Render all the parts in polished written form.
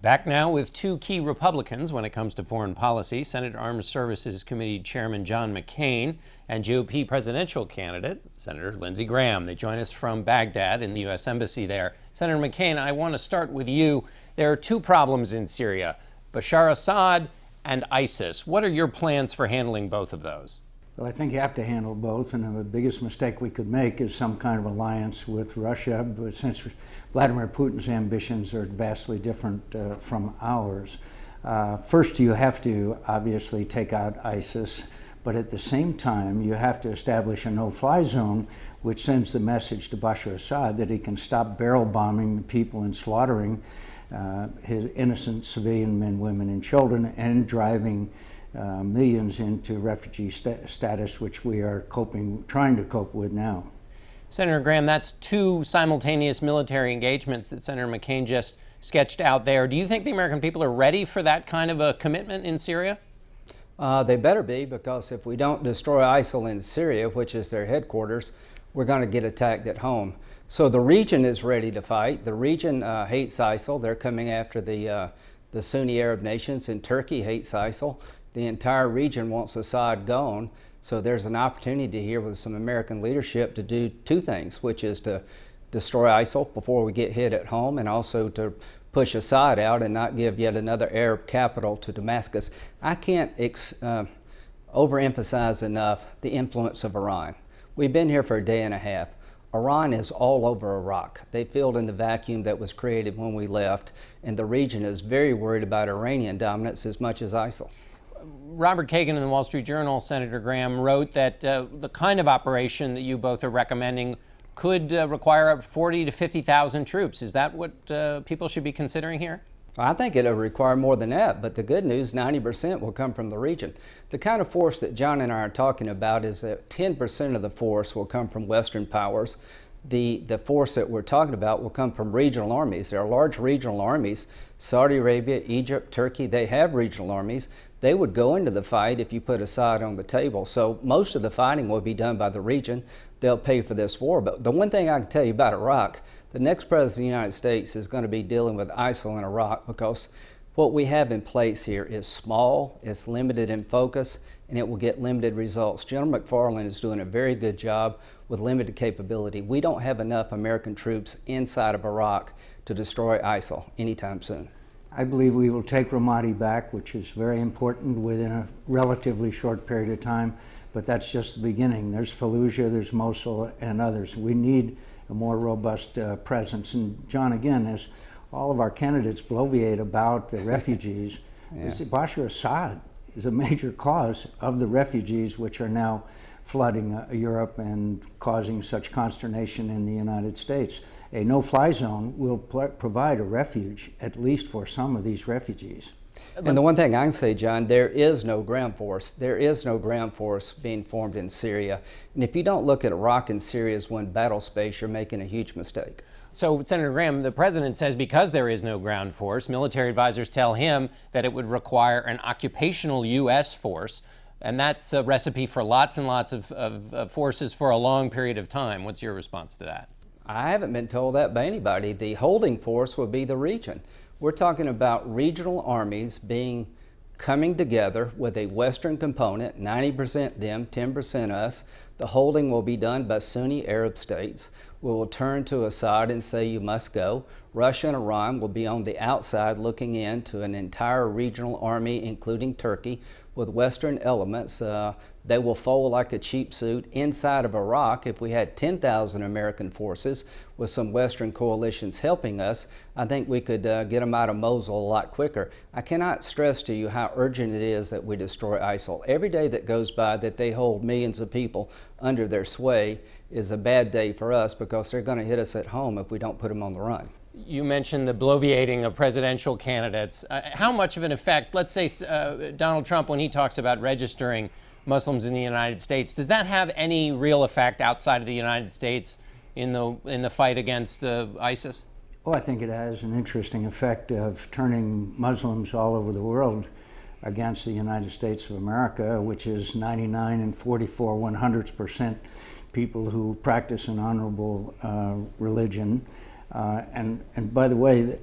Back now with two key Republicans when it comes to foreign policy, Senate Armed Services Committee Chairman John McCain and GOP presidential candidate Senator Lindsey Graham. They join us from Baghdad in the U.S. Embassy there. Senator McCain, I want to start with you. There are two problems in Syria, Bashar Assad and ISIS. What are your plans for handling both of those? Well, I think you have to handle both, and the biggest mistake we could make is some kind of alliance with Russia, but since Vladimir Putin's ambitions are vastly different from ours. First, you have to obviously take out ISIS, but at the same time, you have to establish a no-fly zone, which sends the message to Bashar Assad that he can stop barrel bombing the people and slaughtering his innocent civilian men, women, and children, and driving millions into refugee status, which we are trying to cope with now. Senator Graham, that's two simultaneous military engagements that Senator McCain just sketched out there. Do you think the American people are ready for that kind of a commitment in Syria? They better be, because if we don't destroy ISIL in Syria, which is their headquarters, we're going to get attacked at home. So the region is ready to fight. The region hates ISIL. They're coming after the Sunni Arab nations, and Turkey hates ISIL. The entire region wants Assad gone, so there's an opportunity here with some American leadership to do two things, which is to destroy ISIL before we get hit at home, and also to push Assad out and not give yet another Arab capital to Damascus. I can't overemphasize enough the influence of Iran. We've been here for a day and a half. Iran is all over Iraq. They filled in the vacuum that was created when we left, and the region is very worried about Iranian dominance as much as ISIL. Robert Kagan in the Wall Street Journal, Senator Graham, wrote that the kind of operation that you both are recommending could require 40 to 50,000 troops. Is that what people should be considering here? I think it'll require more than that, but the good news, 90% will come from the region. The kind of force that John and I are talking about is that 10% of the force will come from Western powers. The force that we're talking about will come from regional armies. There are large regional armies. Saudi Arabia, Egypt, Turkey, they have regional armies. They would go into the fight if you put Assad on the table. So most of the fighting will be done by the region. They'll pay for this war. But the one thing I can tell you about Iraq, the next president of the United States is going to be dealing with ISIL in Iraq, because what we have in place here is small, it's limited in focus, and it will get limited results. General McFarland is doing a very good job with limited capability. We don't have enough American troops inside of Iraq to destroy ISIL anytime soon. I believe we will take Ramadi back, which is very important within a relatively short period of time, but that's just the beginning. There's Fallujah, there's Mosul, and others. We need a more robust presence. And John, again, as all of our candidates bloviate about the refugees, Bashar Assad is a major cause of the refugees which are now flooding Europe and causing such consternation in the United States. A no-fly zone will provide a refuge, at least for some of these refugees. And the one thing I can say, John, there is no ground force. There is no ground force being formed in Syria. And if you don't look at Iraq and Syria as one battle space, you're making a huge mistake. So, Senator Graham, the president says because there is no ground force, military advisors tell him that it would require an occupational U.S. force. And that's a recipe for lots and lots of forces for a long period of time. What's your response to that? I haven't been told that by anybody. The holding force will be the region. We're talking about regional armies coming together with a Western component, 90% them, 10% us. The holding will be done by Sunni Arab states. We will turn to Assad and say you must go. Russia and Iran will be on the outside looking in to an entire regional army, including Turkey, with Western elements. They will fold like a cheap suit inside of Iraq. If we had 10,000 American forces with some Western coalitions helping us, I think we could get them out of Mosul a lot quicker. I cannot stress to you how urgent it is that we destroy ISIL. Every day that goes by that they hold millions of people under their sway is a bad day for us, because they're going to hit us at home if we don't put them on the run. You mentioned the bloviating of presidential candidates. How much of an effect, let's say Donald Trump, when he talks about registering Muslims in the United States, does that have any real effect outside of the United States in the fight against ISIS? Well, I think it has an interesting effect of turning Muslims all over the world against the United States of America, which is 99 and 44/100% people who practice an honorable religion. And by the way,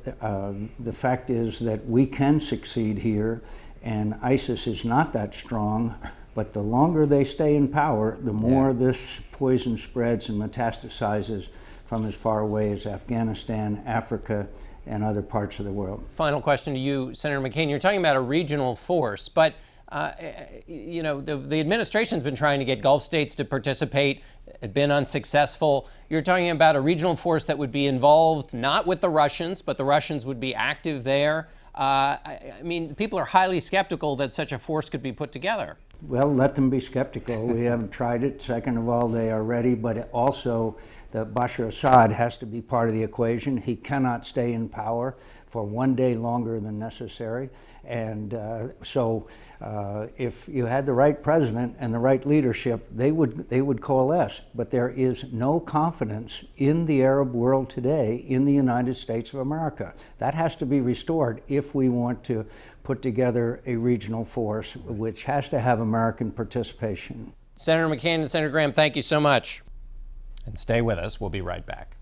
the fact is that we can succeed here, and ISIS is not that strong, but the longer they stay in power, the more this poison spreads and metastasizes from as far away as Afghanistan, Africa, and other parts of the world. Final question to you, Senator McCain. You're talking about a regional force, but you know, the administration's been trying to get Gulf states to participate, been unsuccessful. You're talking about a regional force that would be involved not with the Russians, but the Russians would be active there. I mean, people are highly skeptical that such a force could be put together. Well, let them be skeptical. We haven't tried it. Second of all, they are ready, but also that Bashar Assad has to be part of the equation. He cannot stay in power for one day longer than necessary. And so if you had the right president and the right leadership, they would coalesce. But there is no confidence in the Arab world today in the United States of America. That has to be restored if we want to put together a regional force, which has to have American participation. Senator McCain and Senator Graham, thank you so much. And stay with us. We'll be right back.